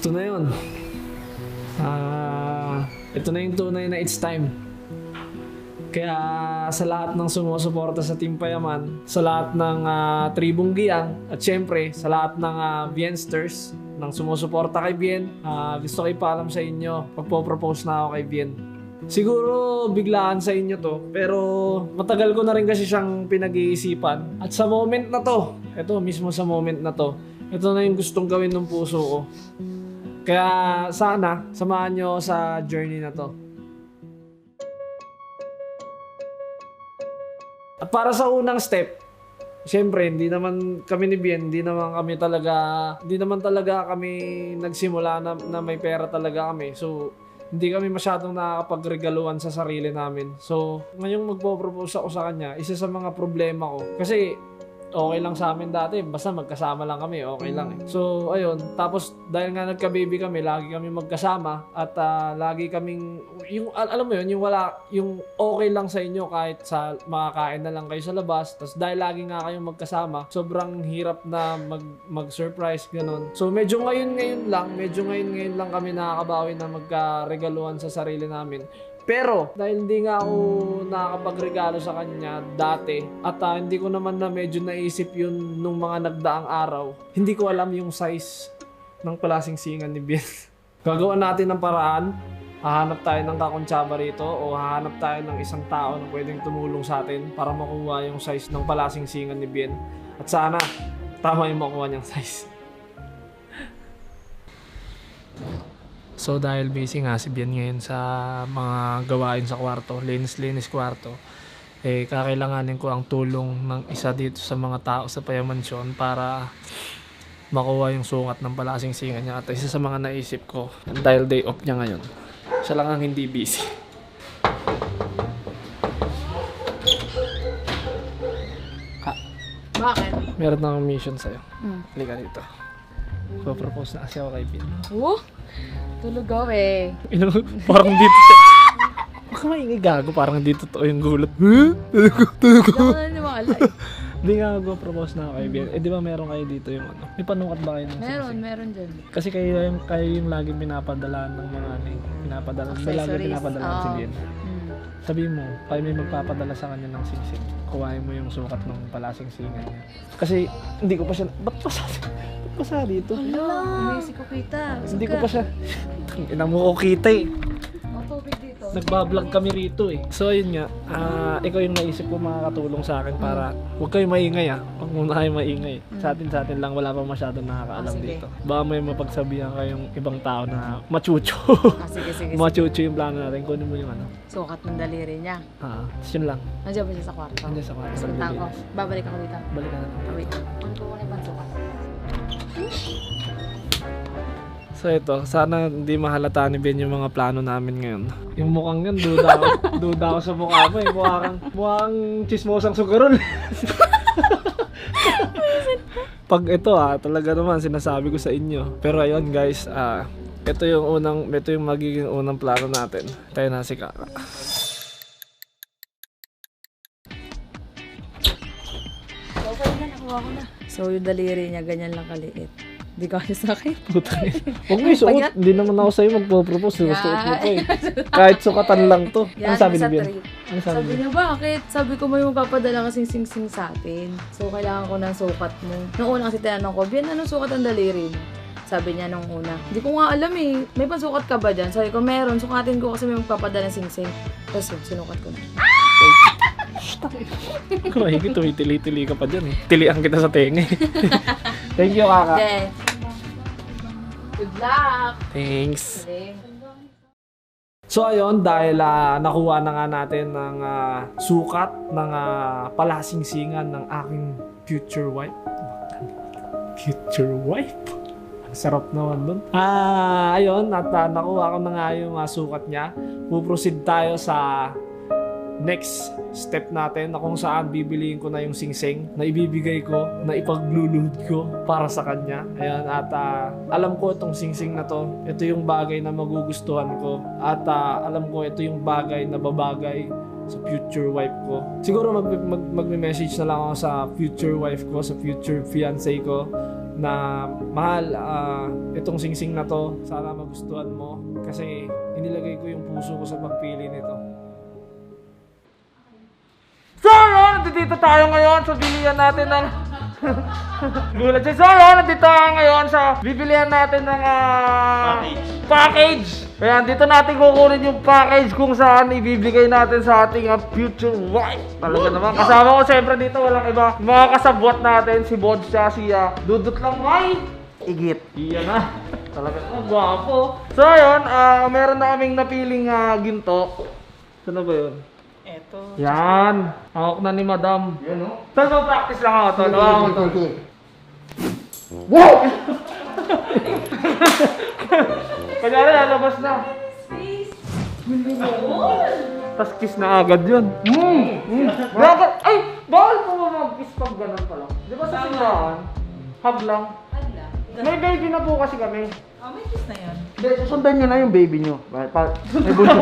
Ito na yun. Ito na yung tunay na it's time. Kaya sa lahat ng sumusuporta sa Team Payaman, sa lahat ng Tribong Giyang, at syempre sa lahat ng Viensters nang sumusuporta kay Bien, gusto ko ipaalam sa inyo, pagpo-propose na ako kay Bien. Siguro biglaan sa inyo to, pero matagal ko na rin kasi siyang pinag-iisipan. At sa moment na to, ito mismo sa moment na to, ito na yung gustong gawin ng puso ko. Kaya sana, samahan nyo sa journey na to. At para sa unang step, siyempre, hindi naman kami ni Bien, hindi naman talaga kami nagsimula na may pera talaga kami. So, hindi kami masyadong nakakapagregaluhan sa sarili namin. So, ngayong magpo-propose ako sa kanya, isa sa mga problema ko. Kasi, okay lang sa amin dati, basta magkasama lang kami, okay lang eh. So, ayun, tapos dahil nga nagka-baby kami, lagi kami magkasama at lagi kaming, yung, alam mo yun, yung okay lang sa inyo kahit sa makakain na lang kayo sa labas, tapos dahil lagi nga kayong magkasama, sobrang hirap na mag-surprise, ganun. So, medyo ngayon lang kami nakakabawi na magka-regaluhan sa sarili namin. Pero, dahil hindi nga ako nakakapagregalo sa kanya dati at hindi ko naman na medyo naisip yun nung mga nagdaang araw, hindi ko alam yung size ng palasingsingan ni Bien. Gagawa natin ng paraan, hahanap tayo ng kakontsaba rito o hahanap tayo ng isang tao na pwedeng tumulong sa atin para makuha yung size ng palasingsingan ni Bien. At sana, tama yung makuha niyang size. So dahil busy nga si Bien ngayon sa mga gawain sa kwarto, linis kwarto, kakailanganin ko ang tulong ng isa dito sa mga tao sa Payamansyon para makuha yung sukat ng palasingsingan niya. At isa sa mga naisip ko, dahil day off niya ngayon, siya lang ang hindi busy. Bakit? Meron akong mission sa'yo. Halika dito. Propose na kasi ako kay Bien. Tulog ako eh. Parang dito. Huwag ka maingay, gago. Parang dito to yung gulat. Tulog Hindi ako naniniwala eh. Hindi nga propose na ako kay Bien. Di ba meron kayo dito yung ano? May panukat ba kayo ng Meron dyan. Kasi kayo yung laging pinapadala ng mga laging pinapadala si Bien. Sabihin mo, kayo may magpapadala sa kanya ng singsing. Kuhain mo yung sukat ng palasingsingan niya. Kasi hindi ko pa siya, ba't pa sa dito? Hala, hindi ko kita. Hindi ko pa siya, inang mo ko kita eh. Tubig dito. Nagbablog kami rito eh. So ayun nga, ikaw yung naisip ko makakatulong sa akin para huwag kayong maingay Huwag muna kayong maingay. Sa atin lang, wala pa masyadong nakakaalam dito. Baka may mapagsabihan kayong ibang tao na machucho. Sige. Machucho yung plano natin. Kunin mo yung ano. Sukat ng daliri niya. Tapos yun lang. Nandiyan ba siya sa kwarto? Nandiyan sa kwarto. Suntan ko. Babalik ako dito. Balik ka na lang. Wait. Ano ko muna yung sukat? So ito, sana hindi mahalata ni Ben yung mga plano namin ngayon. Yung mukhang yan, duda ako sa mukha mo eh. Mukhang chismosang sugarol. Pag ito talaga naman sinasabi ko sa inyo. Pero ayun guys, ito yung magiging unang plano natin. Tayo na si Kaka. Okay na, nakuha ko na. So yung daliri niya, ganyan lang kaliit. Hindi ka kasi sa akin. Puta niya. Huwag mo isuot. Hindi naman ako sa'yo magpo-propose. Suot mo pa eh. Kahit sukatan lang to. Ano sabi ni Bien? Ano Sabi niya, bakit? Sabi ko, may magpapadala kasing sing-sing sa atin. So, kailangan ko ng sukat mo. Noong una kasi tinanong ko, Bien, anong sukat ang daliri mo? Sabi niya nung una. Hindi ko nga alam eh. May pansukat ka ba dyan? Sabi ko, meron. Sukatin ko kasi may magpapadala ng sing-sing. Tapos sinukat ko na. Mahigit, tumitili-tili ka pa dyan eh. Tilian kita sa tenga eh. Thank you, Kaka. Okay. Good luck! Thanks. Okay. So ayun, dahil nakuha na nga natin ng sukat ng palasingsingan ng aking future wife. Future wife? Ang sarap naman dun. Ayun, at nakuha ko na nga yung sukat niya. Puproceed tayo sa next step natin na kung saan bibiliin ko na yung singsing na ibibigay ko, na ipagluluhod ko para sa kanya. Ayan, at alam ko itong singsing na to, ito yung bagay na magugustuhan ko at alam ko ito yung bagay na babagay sa future wife ko. Siguro mag-message na lang ako sa future wife ko, sa future fiancé ko na mahal, itong singsing na to, sana magustuhan mo kasi inilagay ko yung puso ko sa pagpili nito. So, nandito tayo ngayon sa bilihan natin ng gulat siya. So, nandito tayo ngayon sa bibilihan natin ng package. Ayan, dito natin kukunin yung package kung saan ibibigay natin sa ating future wife. Talaga naman. Kasama ko siyempre dito, walang iba. Mga kasabwat natin, si Bod siya, siya. Dudot lang, may igit. Iyan na. Talaga naman, gwapo. So, ayun, meron na kaming napiling ginto. Saan ba yun? Eto. Yan. Hawak na ni Madam. Yan, no? Tol, practice lang ako, Tol. Wow! Kanyari, lalabas na. Tas kiss na agad yun. Bakit? Ay! Bawal po ba mag-kiss pag ganun pa lang? Di ba sa simbahan? Hug lang. May baby na po kasi kami. May kiss na yan. Hindi, susundan nyo na yung baby nyo. May bunso.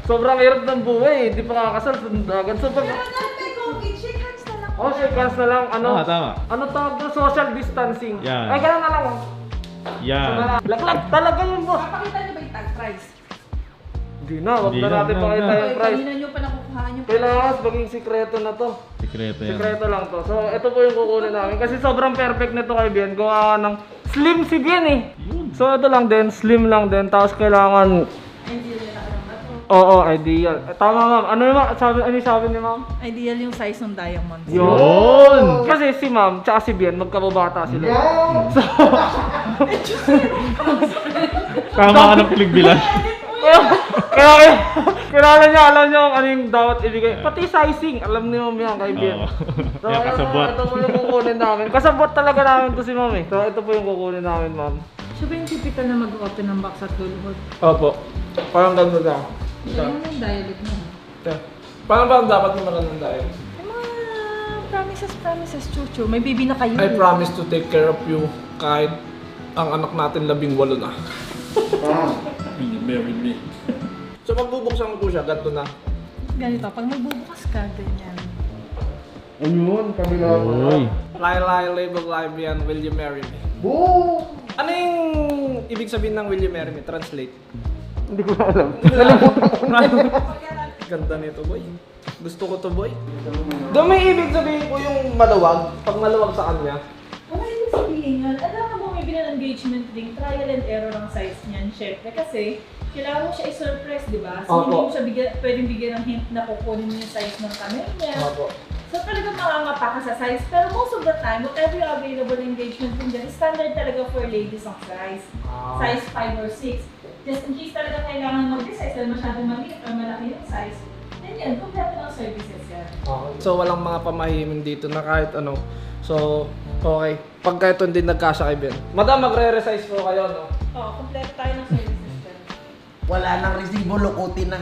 Sobrang hirap ng buhay. Di pa kakasal. Sundagan. So pag... Shake hands na lang. Oh, shake hands na lang. Ano? Tama. Ano tawag doon? Social distancing. Yan. Ay, ganun na lang. Oh. Yan. Laglag talaga yun, boss. Pakita niyo ba yung tag price? Hindi na, wag Hindi na na, natin wag pakita na. yung price. Kanina niyo pa nakukuhaan yung Kailangan maging sikreto na to. Sikreto yan. Sikreto lang to. So, ito po yung kukunin namin. Kasi sobrang perfect nito kay Bien. Gawa ng slim si Bien eh. So, ito lang din. Slim lang din. Tapos kailangan... Oo, ideal. Tama, ma'am. Ano yung sabi ni ma'am? Ideal yung size ng diamond. Yun! Kasi si ma'am, tsaka si Bien, magkababata sila. Tama ka ng pinagbilan. Kaya, kilala niya, alam niya kung ano yung dapat ibigay. Pati sizing, alam ni ma'am yan kay Bien. Oo. So, Yan, kasabot. ito po yung kukunin namin. Kasabot talaga namin to si ma'am eh. So, ito po yung kukunin namin, ma'am. Siya ba yung typical na mag-open ng box at luluhod? Opo. Parang gano'n na. Yan yung dialect mo. Paano ba dapat mo magandang dahil? Yung mga promises, chuchu. May baby na kayo. I promise to take care of you kahit ang anak natin 18 na. Marry me. So pagbubuksan ko po siya, ganito na. Ganito, pag magbubukas ka, ganyan. Ayun, kabila mo. Uy. Lai label Libian, will you marry me? Boom! Ano yung ibig sabihin ng will you marry me? Translate. Hindi ko na alam. Ganda nito, boy. Gusto ko to, boy. Doon may ibig sabihin ko yung maluwag. Pag maluwag sa kanya. Ano yung sabihin yun? Alam mo, bumibili ng engagement ring, trial and error ang size niyan, syempre. Kasi, kailangan mo siya i-surprise, di ba? So, hindi mo siya pwedeng bigyan ng hint na kukunin mo yung size ng camera niya. Opo. So, talagang makangapa ka sa size. Pero most of the time, whatever yung available engagement ring dyan, standard talaga for ladies ang size. Size 5 or 6. Just in case talaga kailangan mag-resize dahil masyadong maliit or malaki yung size, then yan, kompleto ng services yan. So walang mga pamahimin dito na kahit ano. So, okay. Pagka ito hindi nagkasya kay Ben. Madam, magre-resize po kayo, no? Oo, kompleto tayo ng services dyan. Wala nang resibo, lukutin na.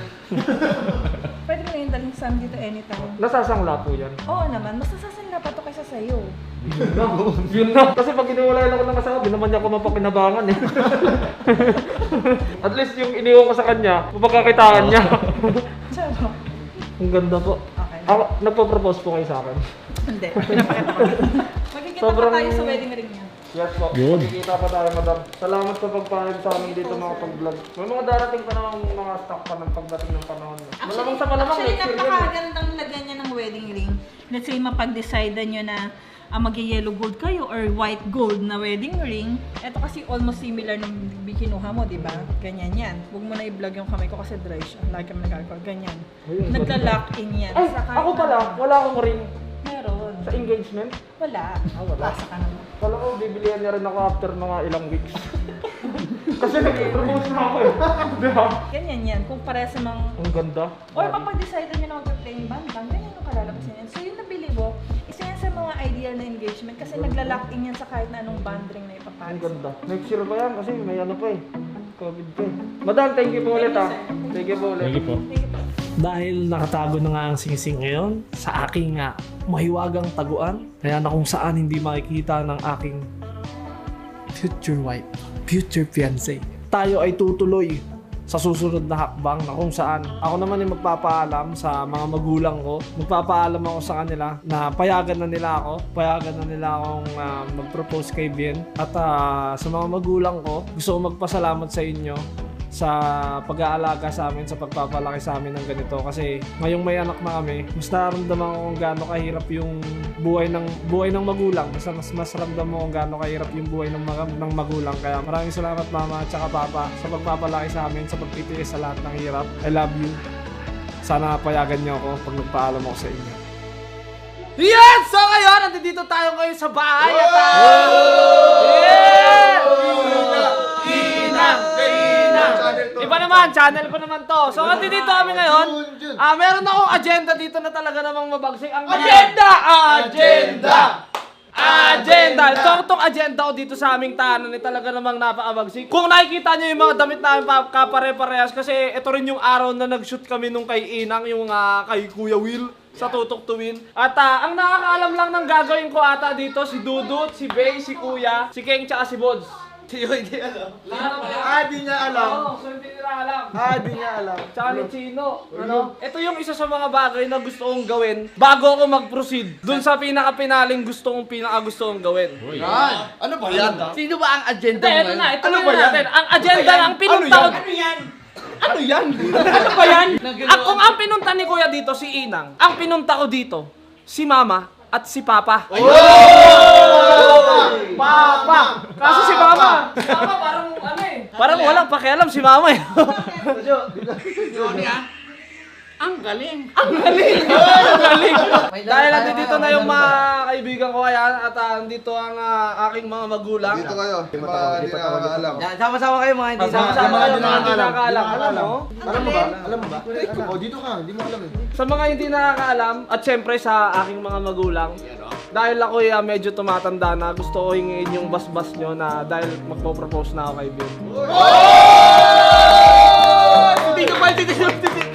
Pwede mo na yung daling Sam dito anytime. Nasasangla po yan. Oo naman, mas nasasangla pa to kaysa sa'yo. Yun na. Kasi pag iniwalayan ako ng kasama, di naman niya ako mapakinabangan eh. At least yung iniwan ko sa kanya, mapagkakitaan niya. Charo. Ang ganda po. Okay. Ako, nagpo-propose po kayo sa akin. Hindi, pinapakita ko. Magkikita Sobrang- pa tayo sa wedding ring niya. Yes po. Good. Magkikita pa tayo, madam. Salamat sa pagpahid sa amin dito mga pag-vlog. May mga darating pa naman mga stock pa ng pagdating ng panahon. Malamang sa malamang, Actually, next year yun eh. napakagandang lagyan niya ng wedding ring. Let's say, mapag-decide nyo na mag-yellow gold kayo or white gold na wedding ring. Ito kasi almost similar nung kinuha mo, di ba? Ganyan yan. Huwag mo na i-vlog yung kamay ko kasi dry siya. Lagi kami nagkakaroon. Ganyan. Ayun, Nagla-lock in yan. Ay, Sa kahit ako pala, na- wala akong ring Meron. sa engagement. Wala. Wala. Basa ka naman. Kala ko, bibilihan niya rin ako after mga ilang weeks. Kasi nag-propose na ako eh. Di ba? Ganyan yan. Kung para sa mga... Ang ganda. Or mapag-decide nyo na mag-playing band, ganyan yung kalalabasin yan. So yung nabili mo, isa yan sa mga ideal na engagement kasi nagla-lock in yan sa kahit na anong band ring na Ang ipapalis. ganda. Next year pa yan kasi may ano pa eh. COVID pa eh. Madam, thank you po ulit ah. Thank you po ulit. Thank you po. Dahil nakatago na nga ang singsing ngayon sa aking mahiwagang taguan, kaya na kung saan hindi makikita ng aking future wife, future fiancé. Tayo ay tutuloy sa susunod na hakbang na kung saan ako naman yung magpapaalam sa mga magulang ko. Magpapaalam ako sa kanila na payagan na nila akong mag-propose kay Bien. At sa mga magulang ko, gusto ko magpasalamat sa inyo sa pag-aalaga sa amin, sa pagpapalaki sa amin ng ganito. Kasi ngayong may anak na kami, mas nararamdaman ko kung gaano kahirap yung buhay ng magulang. Mas ramdam mo kung gaano kahirap yung buhay ng magulang. Kaya maraming salamat mama at saka papa sa pagpapalaki sa amin, sa pagtitiis sa lahat ng hirap. I love you. Sana payagan niyo ako pag nagpaalam ako sa inyo. Yes! So ngayon, nandito tayo ngayon sa bahay at Iba naman, channel ko naman to. So, nandito kami ngayon. Meron akong agenda dito na talaga namang mabagsik. Ang agenda! Itong agenda ko dito sa aming tahanan ay talaga namang napakabagsik. Kung nakikita nyo yung mga damit namin kapare-parehas, kasi ito rin yung araw na nag-shoot kami nung kay Inang, yung kay Kuya Will sa Tutok Tuwin. At ang nakakaalam lang ng gagawin ko ata dito, si Dudut, si Bey, si Kuya, si Keng, tsaka si Bods. Hindi alam. Di niya alam. Oo, so hindi nila alam. Di niya alam. Tsaka ni Chino. Ito yung isa sa mga bagay na gusto kong gawin bago ako mag-proceed dun sa pinaka-pinaling gusto kong gawin. Ano ba yan? Sino ba ang agenda Hindi, ito na. Ito ano ba yan? Ang agenda, ang pinunta ko... Ano yan? Ano ba yan? Kung ang pinunta ni Kuya dito, si Inang, ang pinunta ko dito, si Mama at si Papa. Papa! Kaso si Mama parang parang walang pakialam si Mama eh. Ang galing. Dahil nandito na yung mga kaibigan ko kaya at nandito ang aking mga magulang. Dito kayo. Di ba alam? Sama-sama kayo mga hindi Sama-sama kayo mga hindi nakakaalam. Alam mo? Alam mo ba? Dito ka. Hindi mo alam eh. Sa mga hindi nakakaalam at syempre sa aking mga magulang, dahil ako medyo tumatanda na, gusto ko hingin yung basbas nyo na dahil magpo-propose na ako kay Bill. Hindi ka pa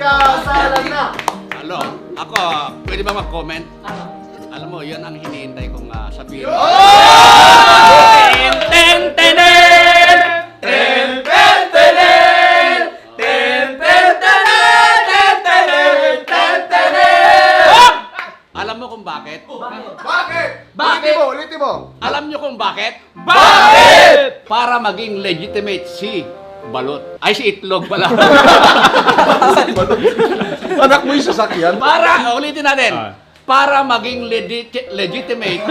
kasalan na. Hello, ako, pwede ba mag-comment? Alam mo, yun ang hinihintay kong sabihin. Alam mo kung bakit? Bakit? Ulitin mo. Alam nyo kung bakit? Bakit? Para maging legitimate si Balot. Ay, si Itlog pala. Anak mo yung sasakyan? Ulitin natin. Para maging legitimate.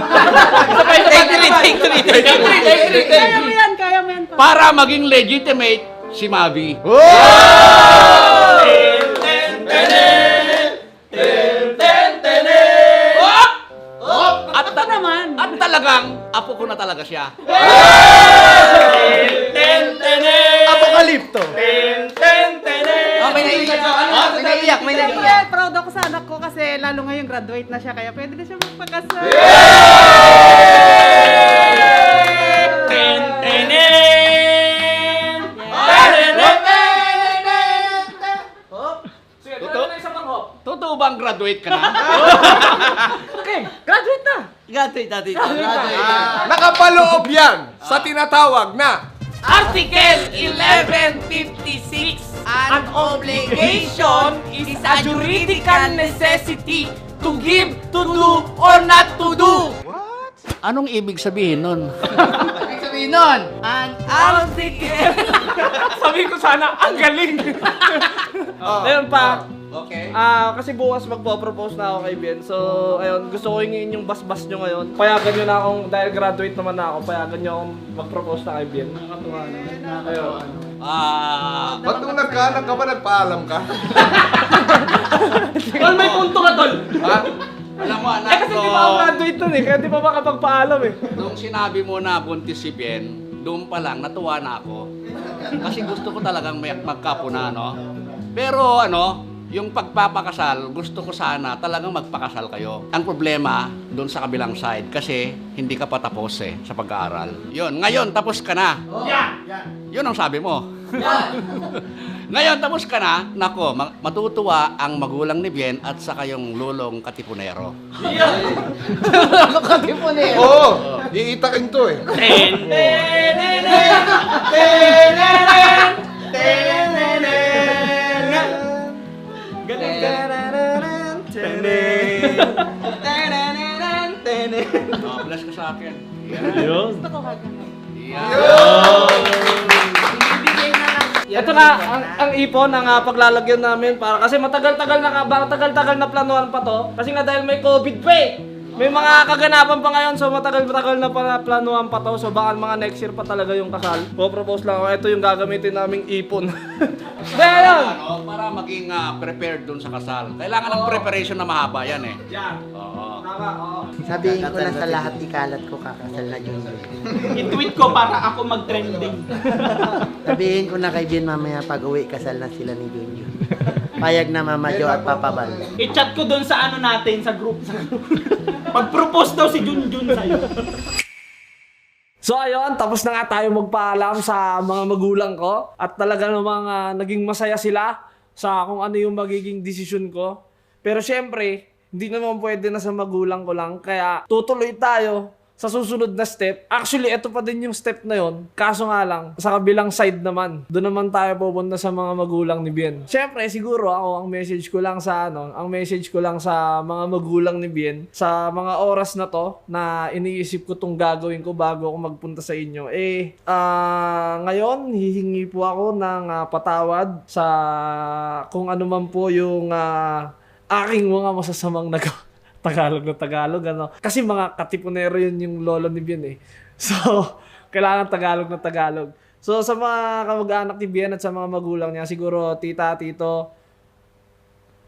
Kaya mo yan. Para maging legitimate si Mavi. At talagang apo ko na talaga siya. Apokalipto. may naiiyak. Proud ako sa anak ko kasi lalo ngayon graduate na siya kaya pwede na siya magpakasal. Totoo bang graduate ka na? Graduate na! Nakapaloob yan sa tinatawag na Article 1156. An obligation is a juridical necessity to give, to do, or not to do. Anong ibig sabihin nun? Ibig sabihin nun, an article. Sabi ko sana, ang galing! Ayun pa. Okay. Kasi bukas magpo-propose na ako kay Ben. So, ayun, gusto ko hingin yung basbas nyo ngayon. Payagan nyo na akong, dahil graduate naman na ako, payagan nyo akong mag-propose na kay Ben. Nakakatuwa na. Ayun. ba't nung nagkaanak ka ba nagpaalam ka? Tol, may punto ka, Tol! Ha? Alam mo, anak Kasi di ba ako graduate nun eh, kaya di pa makapagpaalam eh. Nung sinabi mo na buntis si Bien, doon pa lang, natuwa na ako. Kasi gusto ko talagang magkapuna, no? Pero yung pagpapakasal, gusto ko sana talagang magpakasal kayo. Ang problema, doon sa kabilang side, kasi hindi ka pa tapos sa pag-aaral. Yun, ngayon tapos ka na. Yun ang sabi mo. Ngayon tapos ka na, nako, matutuwa ang magulang ni Bien at saka yung lulong katipunero. Oo, iitakin to eh. Oh, bless ka sa akin. Yun. Ito na ang ipon ang paglalagyan namin para kasi matagal-tagal na planuhan pa to kasi nga dahil may COVID pa eh. May mga kaganapan pa ngayon so matagal-tagal na planuhan pa to so baka mga next year pa talaga yung kasal. Po-propose lang ako ito yung gagamitin naming ipon. Dahil Para maging prepared dun sa kasal. Kailangan ng preparation na mahaba yan eh. yan. Oo. Tama, oo. Sabihin ko na sa lahat ikalat ko kakasal na Junjun. I-tweet ko para ako mag-trending. Sabihin ko na kay Bien mamaya pag uwi kasal na sila ni Junjun. Payag na Mama Jo at Papa Bal. I-chat ko doon sa ano natin, sa group. Pag-propose daw si Junjun sa'yo. So ayun, tapos na nga tayo magpaalam sa mga magulang ko at talaga namang naging masaya sila sa kung ano yung magiging desisyon ko. Pero syempre, hindi naman pwede na sa magulang ko lang kaya tutuloy tayo sa susunod na step. Actually, ito pa din yung step na yon. Kaso nga lang, sa kabilang side naman, doon naman tayo pupunta sa mga magulang ni Bien. Syempre, siguro ako ang message ko lang sa mga magulang ni Bien sa mga oras na to na iniisip ko tong gagawin ko bago ako magpunta sa inyo. Ngayon, hihingi po ako ng patawad sa kung ano man po yung aking mga masasamang nagawa. Tagalog, ano. Kasi mga katipunero yun yung lolo ni Bien eh. So, kailangan Tagalog na Tagalog. So, sa mga kamag-anak ni Bien at sa mga magulang niya, siguro tita, tito,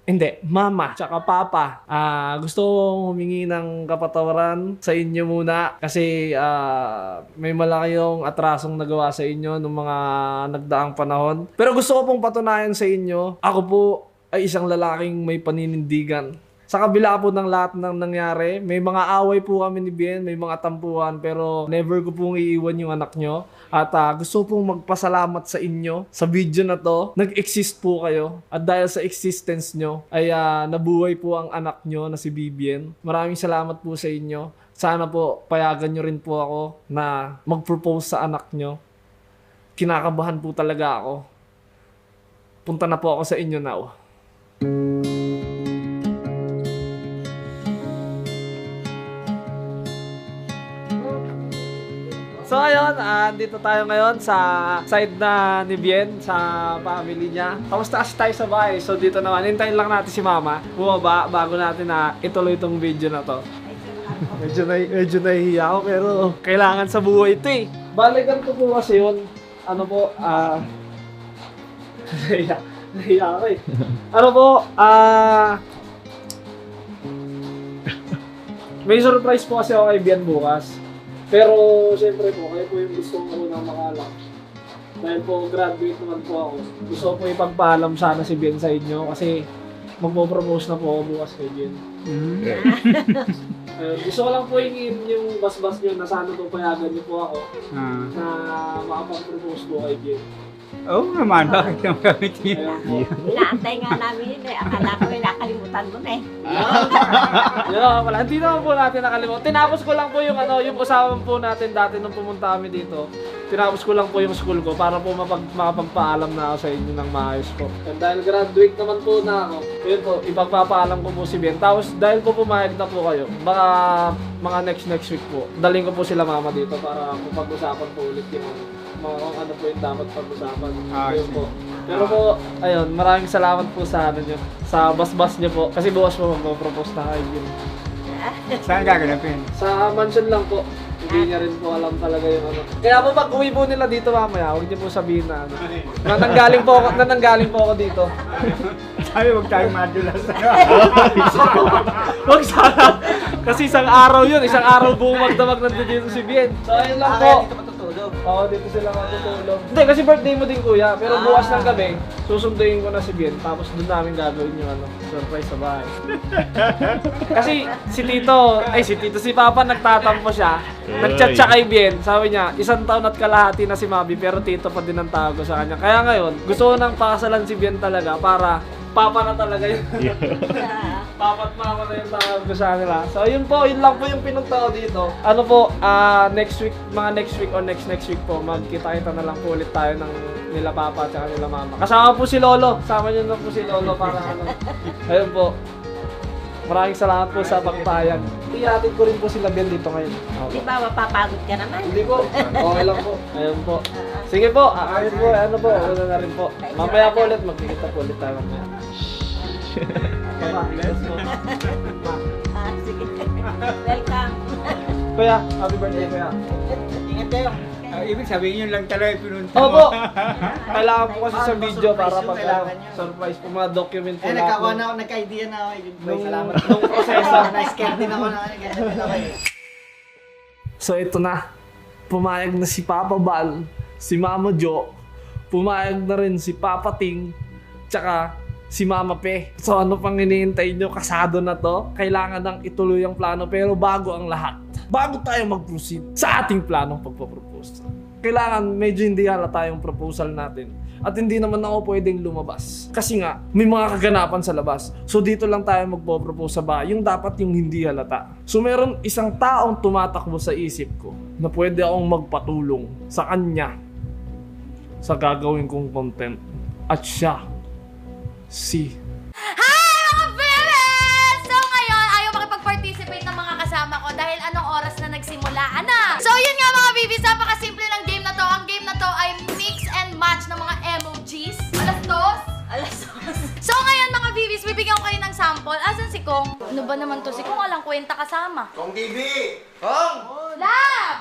hindi, mama, tsaka papa. Gusto kong humingi ng kapatawaran sa inyo muna kasi may malaki yung atrasong nagawa sa inyo nung mga nagdaang panahon. Pero gusto ko pong patunayan sa inyo, ako po ay isang lalaking may paninindigan. Sa kabila po ng lahat ng nangyari, may mga away po kami ni Bien, may mga tampuhan, pero never ko pong iiwan yung anak nyo. At gusto pong magpasalamat sa inyo sa video na to. Nag-exist po kayo. At dahil sa existence nyo, ay nabuhay po ang anak nyo na si Bibien. Maraming salamat po sa inyo. Sana po payagan nyo rin po ako na mag-propose sa anak nyo. Kinakabahan po talaga ako. Punta na po ako sa inyo now. So ayun, dito tayo ngayon sa side na ni Bien, sa family niya. Tapos taas tayo sa bahay. So dito naman, hintayin lang natin si Mama bumaba bago natin na ituloy itong video na to. Medyo nahihiya ako pero kailangan sa buhay ito eh. Balikan ko po kasi yun. Ano po, nahihiya ako eh. Ano po, may surprise po kasi ako kay Bien bukas. Pero siyempre po, kayo po yung gusto ko unang makalam. Dahil po graduate naman po ako. Gusto ko po ipagpaalam sana si Bien sa inyo kasi magpo-propose na po ako bukas kay Bien. Gusto ko lang po yung bas-bas nyo na sana po payagan niyo po ako na makapag-propose po kay Bien. Oo naman, bakit yung gamit niya? Ayun po. Inaantay nga namin yun eh. Akala ko may nakalimutan mo na eh. Wala, hindi naman po natin nakalimutan. Tinapos ko lang po yung yung usapan po natin dati nung pumunta kami dito. Tinapos ko lang po yung school ko para po makapagpaalam na ako sa inyo ng maayos po. And dahil graduate naman po na ako, yun po, ipagpapaalam ko po si Ben. Tapos dahil po pumayag na po kayo, baka mga next week po, daling ko po sila mama dito para pag-usapan po ulit yung kung ano po yung dapat pag-usapan. Yun po. Pero po, ayun, maraming salamat po sa nyo, sa bas-bas nyo po. Kasi bukas po mag-propose na kayo yun. Saan gaganapin? Sa mansion lang po. Hindi niya rin po alam talaga yung ano. Kaya po pag-uwi po nila dito mamaya, huwag niyo po sabihin na ano. Nananggaling po ako dito. Sabi, huwag tayong madulas. Huwag sana. Kasi isang araw buong magdamag nandito dito si Bien. So ayun lang po. Oo, dito sila matutulog. Hindi, kasi birthday mo din kuya. Pero bukas ng gabi, susunduin ko na si Bien. Tapos doon namin gagawin yung surprise sa bahay. Kasi si Papa nagtatampo siya. Nag-chat siya kay Bien. Sabi niya, 1 taon at kalahati na si Mabi pero tito pa din ang tawag ko sa kanya. Kaya ngayon, gusto ko nang pakasalan si Bien talaga para Papa na talaga yun. Papa at Mama na yung tawag ko sa kanila. So yun lang po yung pinunta ko dito. Ano po, next week or next week po, magkita-kita na lang po ulit tayo ng nila Papa at saka nila Mama. Kasama po si Lolo. Sama niyo na po si Lolo para ano. Ayun po. Maraming salamat po sa pagpayag. Ihatid ko rin po sila Ben dito ngayon. Di ba mapapagod ka naman? Hindi po. Okay lang po. Ayun po. Sige po. Ayun po. Ano po. Ano na rin po. Mamaya po ulit. Magkikita po ulit tayo mamaya. Sige. Welcome. Kuya, happy birthday kuya. Ingat kayo. Ibig sabihin yun lang talaga pinunta Opo. mo. Kailangan po kasi sa video para pag surprise po mga document po nagkakuha natin. na ako, nagka-idea na ako. Nung proseso. Na-scare din ako na ganyan din ako. So ito na. Pumayag na si Papa Bal, si Mama Jo, pumayag na rin si Papa Ting, tsaka si Mama Pe. So ano pang hinihintay nyo? Kasado na to. Kailangan nang ituloy ang plano pero bago ang lahat. Bago tayo mag-proceed sa ating planong pagpapropose. Kailangan medyo hindi halata yung proposal natin. At hindi naman ako pwedeng lumabas. Kasi nga, may mga kaganapan sa labas. So dito lang tayo magpo-propose sa bahay. Yung dapat yung hindi halata. So meron isang taong tumatakbo sa isip ko na pwede akong magpatulong sa kanya sa gagawin kong content. At siya, si Hi mga bebes! So ngayon, ayaw makipag-participate ng mga kasama ko dahil anong oras na nagsimulaan na. So yun nga mga bebes, napakasimple ng game na to. Ang game na to ay mix and match ng mga emojis. Alas dos? Alas dos. So ngayon mga bebes, bibigyan ko kayo ng sample. Asan si Kong? Ano ba naman to? Si Kong walang kwenta kasama. Kong TV! Lab!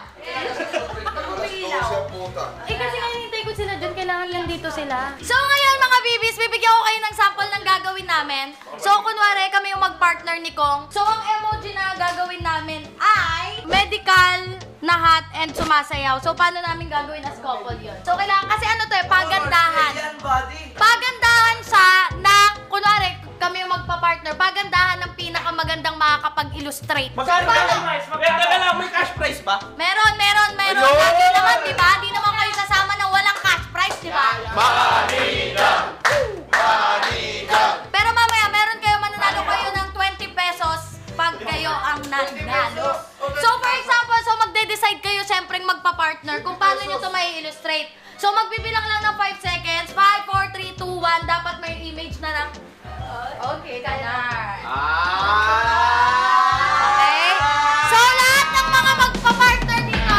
Kasi hinihintay ko sila dyan. Kailangan lang dito sila. So ngayon mga bibis, bibigyan ko kayo ng sample ng gagawin namin. So kunwari kami yung mag-partner ni Kong. So ang emoji na gagawin namin ay medical na hat and sumasayaw. So paano namin gagawin as couple yun? So kailangan, kasi ano to pagandahan. Pagandahan siya na, kunwari kami yung magpa-partner, pagandahan ng pinakamagandang makakapag-illustrate. Magkano cash prize? Teka lang, may cash prize ba? Meron. Lagi naman, di ba? Di naman kayo sasama ng walang cash prize, di ba? Pero mamaya, meron kayo, mananalo kayo ng 20 pesos pag kayo ang nanalo. So, for example, magde-decide kayo syempre magpa-partner kung paano nyo ito may illustrate. So, magbibilang lang ng 5 seconds. 5, 4, 3, 2, 1. Dapat may image na ng... Okay, kaya. Okay? So, lahat ng mga magpa-partner dito,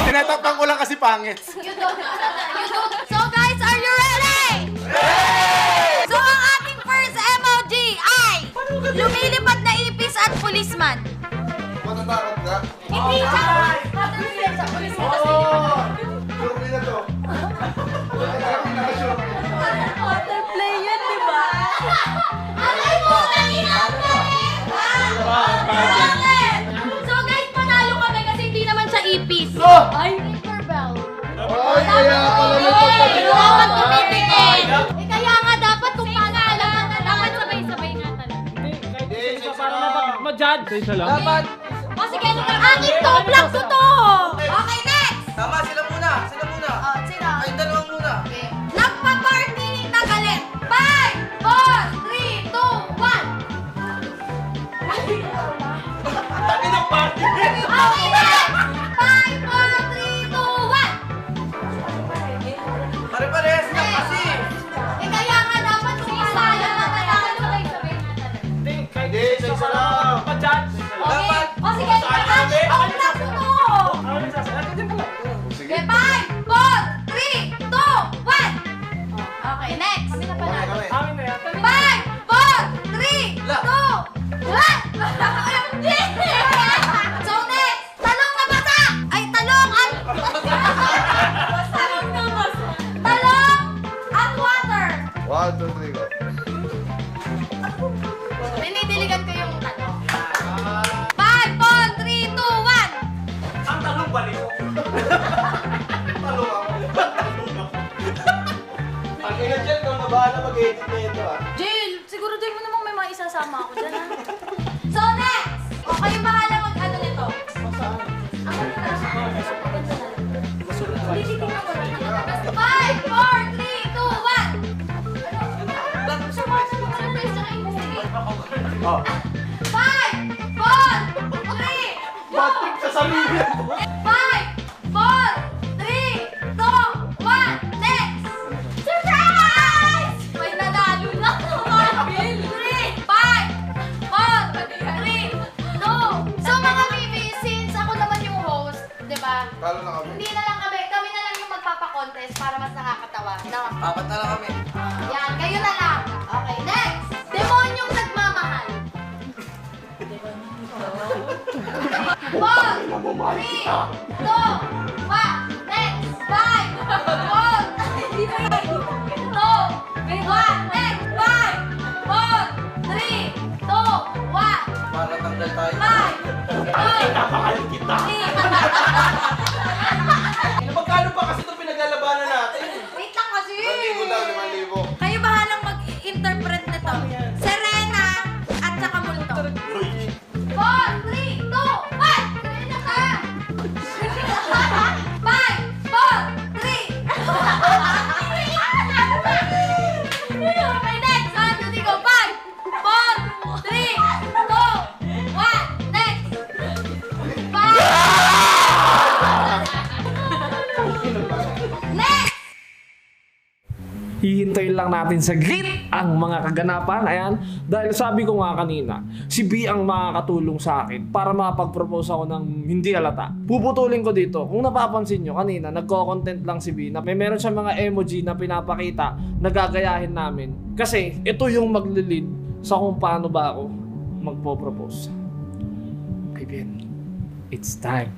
Tinatapang ko lang kasi pangit. you don't. So, guys, are you ready? Ready! So, ang ating first emoji ay lumilipad na ipis at pulisman. Matatakot ka? Hindi siya. Matatakot sa pulisman kasi. Survey na to. Waterplay yan, di ba? Alay mo, nanginang So, guys, panalo kami kasi hindi naman siya ipis. Ay, Tinkerbell. Ay, kaya pala may pagkakas. Dapat tumitingin. Kaya nga, dapat kung paano alam, dapat sabay-sabay nga talaga. ma-judge. Isa lang. O sige, akin to, vlog ko to! Okay, next! Tama, sila muna. Oh, sino? Ay, dalawang muna. Okay. Nagpa-party na galit. 5, 4, 3, 2, 1. Tabi ng party. Okay, next! 5, 4, 3, 2, 1. Pare-pares na kasi. Kaya nga dapat kung paano alam na kailangan sabay-sabay nga talaga. Hindi, isa lang. Ma-judge. Okay? O sige, akin to, vlog ko to! Sige. Okay, 5, 4, 3, 2, 1. Okay, next. Kami na pala. Amin na yan. 5, 4, 3, 2, 1. So next, talong na basa. Ay, talong at... Talong at water. 1, 2, 3, go. Dinidiligan ko yung talong. 5, 4, 3, 2, 1. Ang talong balik. Ang ina dyan, kung nabahala mag-edit na ito ah. Jill, siguro din mo namang may mga isasama ako dyan, ha? So, next! O, kayo bahala mag-ano nito. Ako na. Hindi titignan ko lang. 5, 4, 3, 2, 1. Oh. 5, 4, 3, Bad trip sa sarili. 5, 4, 3, No. Apat na lang kami. Yan, kayo na lang. Okay, next. Demonyong nagmamahal. 4, 3, 2, 1, next. 5, 4, 2, 1, next. 5, 4, 3, 2, 1. Para tanggal tayo. 5, 4, 3. Magkano pa kasi itong pinaglalabanan natin? Wait lang kasi. 1,000 lang, 5,000. Kayo bahalang mag-interpret nito. Serena at saka multo. 4, 3, 2, 1! Serena ka! 5, 4, 3. Okay, next. 1, 2, 3, go. 5, 4, 3, 2, 1. Next. 5. Next. Hihintayin lang natin saglit ang mga kaganapan. Ayan, dahil sabi ko nga kanina, si B ang makakatulong sa akin para makapag-propose ako ng hindi halata. Puputulin ko dito. Kung napapansin nyo, kanina nagko-content lang si B na meron siya mga emoji na pinapakita na gagayahin namin. Kasi ito yung maglilid sa kung paano ba ako magpo-propose. Kaibigan, it's time.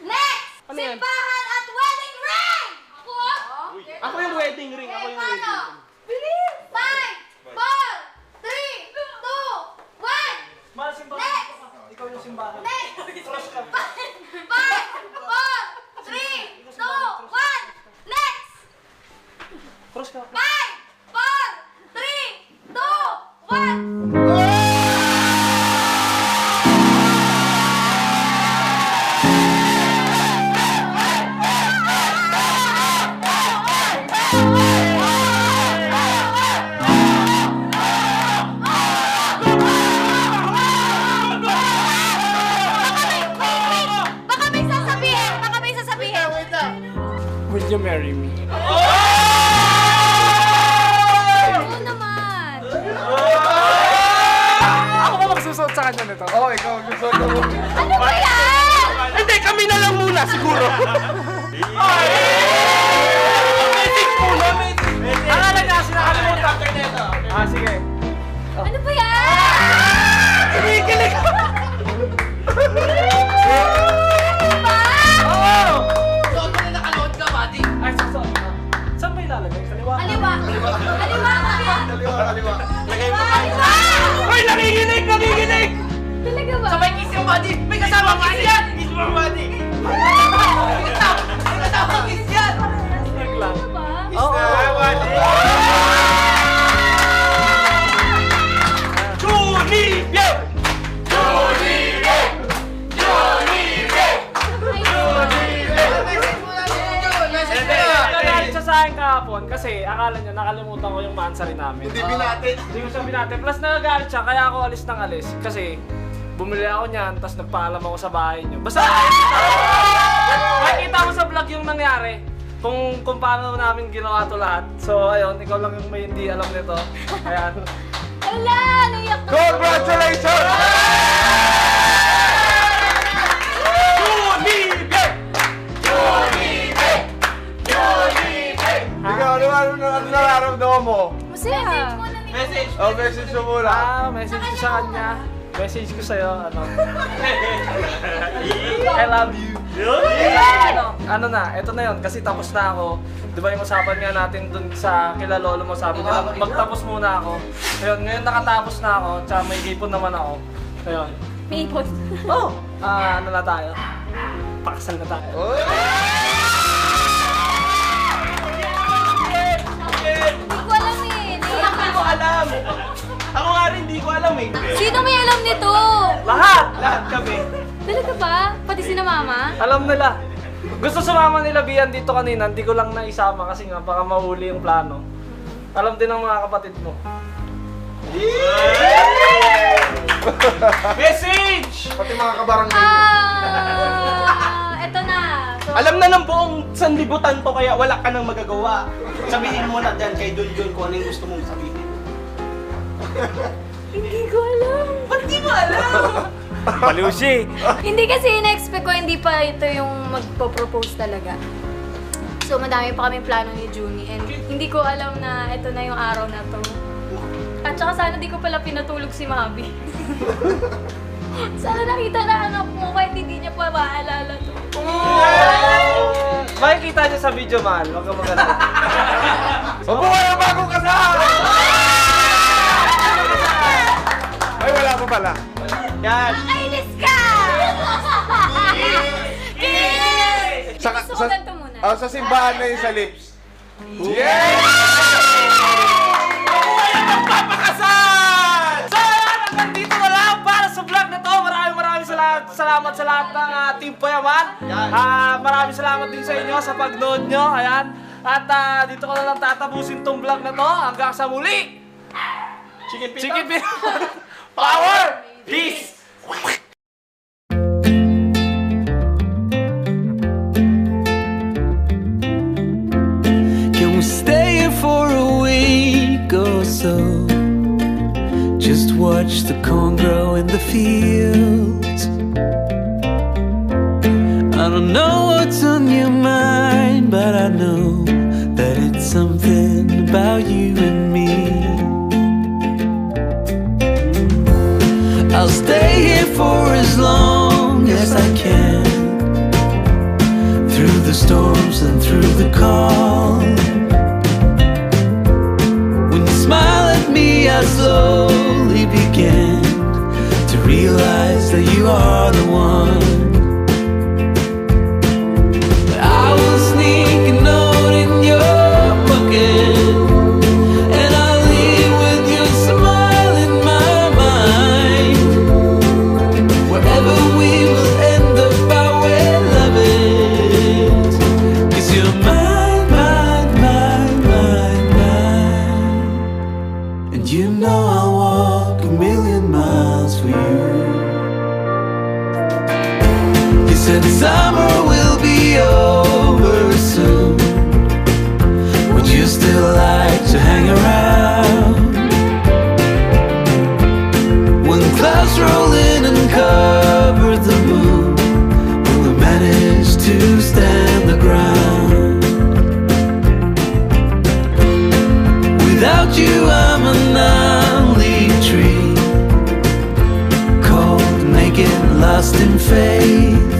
Next! Simbahan at wedding ring! Ako? Ako yung wedding ring. Ako yung wedding ring. Bilis! 5, 4, 3, 2, 1! Next! Ikaw yung simbahan. Next! 5, 4, 3, 2, 1! Next! Cross ka. 5, 4, 3, 2, 1! Baka may sasabihin! Baka may sasabihin! Will you marry me? Oo naman! Ako ba magsusuot sa kanya nito? Oo, ikaw gusto ko. Ano ba yan? Hindi, kami na lang muna siguro. Message muna, message. Akala niya, sinakalimutan. Ah, sige. Ano ba yan? Kinikilig. Diba? Suot mo na nakaload ka, buddy. Ay, susuot ka. Saan ba ilalagay? Kaliwa? Kaliwa! Kaliwa! Kaliwa! Kaliwa. Lagay mo. Kaliwa! Ay, nakikinig, nakikinig. Talaga ba? Sabay kiss yung buddy. May kasama kiss yan. Kiss mo, buddy. May kasama kiss yan. Naglang. Ano ba? Kiss na, buddy. Junibye! Junibye! Junibye! Message mo na, message mo na. Nagalit siya sa akin kahapon kasi akala niya nakalimutan ko yung mansari namin. Hindi binatid. Hindi ko siya binate. Plus nagagalit siya kaya ako alis ng alis. Kasi bumili ako niyan tapos nagpaalam ako sa bahay niyo. Basta makikita mo sa vlog yung nangyari. Kung paano namin ginawa to lahat. So ayun, ikaw lang yung may hindi alam nito. Ayan. Wala! Naiyak na. Congratulations! Junibye! Junibye! Junibye! Ikaw, ano nararamdaman mo? Masaya. Message mo muna. Message ko sa kanya. Message ko sa'yo, ano. I love you. Ano na, eto na yun, kasi tapos na ako. Di ba yung usapan nga natin dun sa kila lolo mo, sabi nila, magtapos muna ako. Ayun, ngayon nakatapos na ako, tsaka may ipon naman ako. Ayun. May ipon. Oh! Ano na tayo? Pakasal na tayo. Hindi ko alam eh. Hindi ko alam. Ako nga rin, hindi ko alam eh. Sino may alam nito? Lahat! Lahat kami. Talaga ba? Pati sina mama? Alam nila. Gusto sumama nila Bian dito kanina, hindi ko lang naisama kasi nga baka mahuli yung plano. Alam din ng mga kapatid mo. Message! Pati mga kabarangay. Eto na. So, Alam na ng buong sanlibutan to kaya wala ka nang magagawa. Sabihin mo na dyan kay Junjun kung ano yung gusto mong sabihin. hindi ko alam. Ba't di mo alam? Palusi! Hindi kasi in-expect ko hindi pa ito yung magpo-propose talaga. So, madami pa kaming plano ni Junie and hindi ko alam na ito na yung araw na to. At saka sana di ko pala pinatulog si Mabi. Sana nakita na anak mo kahit hindi niya pa maalala to. Makikita niyo sa video, mahal. Huwag ka maganda. Mabuhay ang bagong kasal! Ay, wala pa pala. Yan. Nakainis ka! Kiss! Gusto ko ganito muna. Sa simbahan na yun sa lips. Yeah! Mabuhay ang magpapakasal! So, hanggang dito na lang para sa vlog na to. Maraming salamat sa lahat ng Team Payaman. Maraming salamat din sa inyo sa pag-nood nyo. Ayan. At dito ko na lang tatapusin tong vlog na to. Hanggang sa muli! Chicken Pita! Power! Peace! Can we stay here for a week or so? Just watch the corn grow in the fields. I don't know what's on your mind, but I know that it's something about you and me. I'll stay here for as long as I can, through the storms and through the calm. When you smile at me, I slowly began to realize that you are the one. But I will sneak a note in your pocket, and I'll leave with your smile in my mind. Wherever we will end up, I will love it. 'Cause you're mine, mine, mine, mine, mine. And you know I'll walk a million miles for you. You said summer will be over soon. Would you still like to hang around? When clouds roll in and cover the moon, will we manage to stand the ground? Without you, I'm a non-leaf tree, cold, naked, lost in faith.